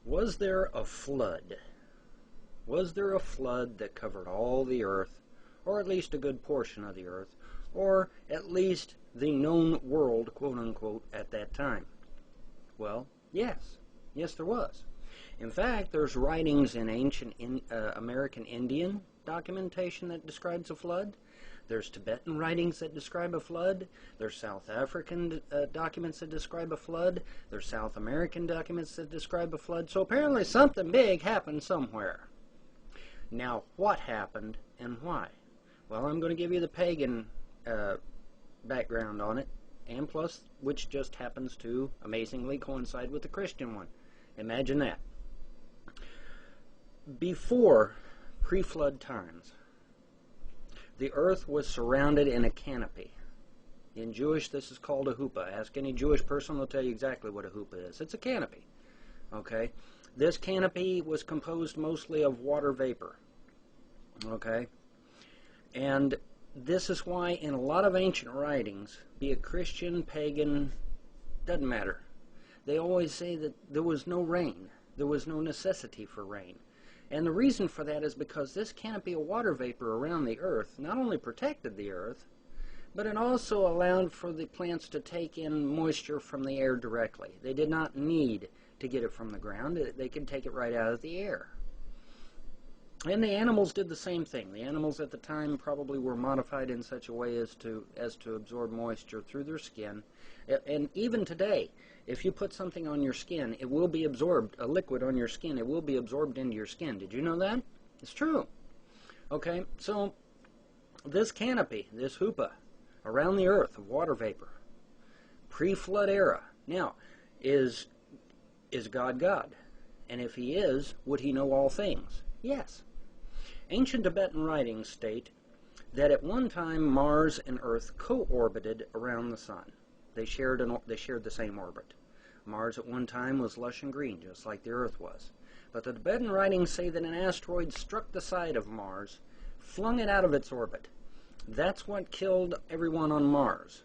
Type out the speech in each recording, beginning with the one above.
Was there a flood? Was there a flood that covered all the earth, or at least a good portion of the earth, or at least the known world, quote unquote, at that time? Well, yes. Yes, there was. In fact, there's writings in ancient American Indian documentation that describes a flood. There's Tibetan writings that describe a flood. There's South African documents that describe a flood. There's South American documents that describe a flood. So apparently something big happened somewhere. Now, what happened and why? Well, I'm going to give you the pagan background on it, and plus, which just happens to amazingly coincide with the Christian one. Imagine that. Before pre-flood times, the earth was surrounded in a canopy. In Jewish, this is called a huppah. Ask any Jewish person, they'll tell you exactly what a huppah is. It's a canopy. Okay? This canopy was composed mostly of water vapor. Okay? And this is why in a lot of ancient writings, be it Christian, pagan, doesn't matter, they always say that there was no rain. There was no necessity for rain. And the reason for that is because this canopy of water vapor around the earth not only protected the earth, but it also allowed for the plants to take in moisture from the air directly. They did not need to get it from the ground. They could take it right out of the air. And the animals did the same thing. The animals at the time probably were modified in such a way as to absorb moisture through their skin. And even today, if you put something on your skin, it will be absorbed, a liquid on your skin, it will be absorbed into your skin. Did you know that? It's true. Okay, so this canopy, this huppah, around the earth of water vapor, pre-flood era. Now, is God God? And if he is, would he know all things? Yes. Ancient Tibetan writings state that at one time Mars and Earth co-orbited around the Sun. They shared the same orbit. Mars at one time was lush and green, just like the Earth was. But the Tibetan writings say that an asteroid struck the side of Mars, flung it out of its orbit. That's what killed everyone on Mars.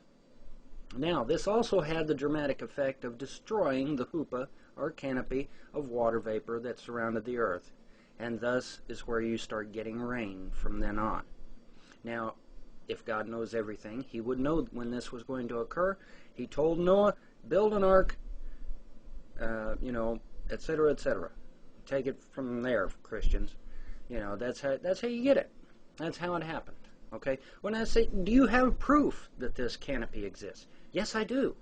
Now, this also had the dramatic effect of destroying the huppah, or canopy, of water vapor that surrounded the Earth, and thus is where you start getting rain from then on. Now, if God knows everything, he would know when this was going to occur. He told Noah, build an ark, etc., etc. Take it from there, Christians. That's how you get it. That's how it happened. Okay? When I say, do you have proof that this canopy exists? Yes, I do.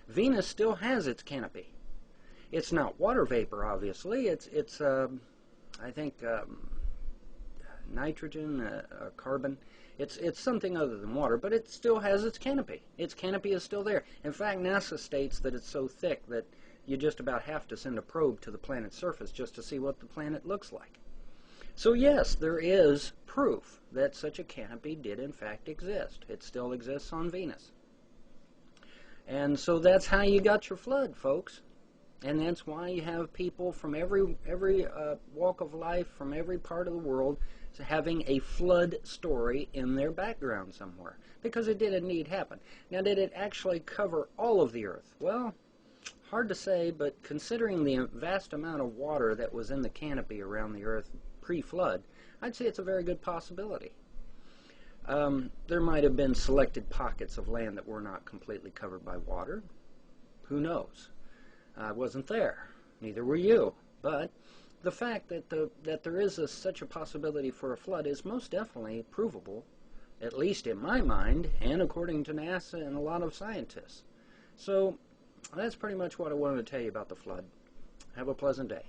Venus still has its canopy. It's not water vapor, obviously. It's I think nitrogen, carbon. It's something other than water, but it still has its canopy. Its canopy is still there. In fact, NASA states that it's so thick that you just about have to send a probe to the planet's surface just to see what the planet looks like. So yes, there is proof that such a canopy did in fact exist. It still exists on Venus. And so that's how you got your flood, folks. And that's why you have people from every walk of life, from every part of the world, having a flood story in their background somewhere. Because it did indeed happen. Now, did it actually cover all of the earth? Well, hard to say, but considering the vast amount of water that was in the canopy around the earth pre-flood, I'd say it's a very good possibility. There might have been selected pockets of land that were not completely covered by water. Who knows? I wasn't there. Neither were you. But the fact that there is such a possibility for a flood is most definitely provable, at least in my mind, and according to NASA and a lot of scientists. So that's pretty much what I wanted to tell you about the flood. Have a pleasant day.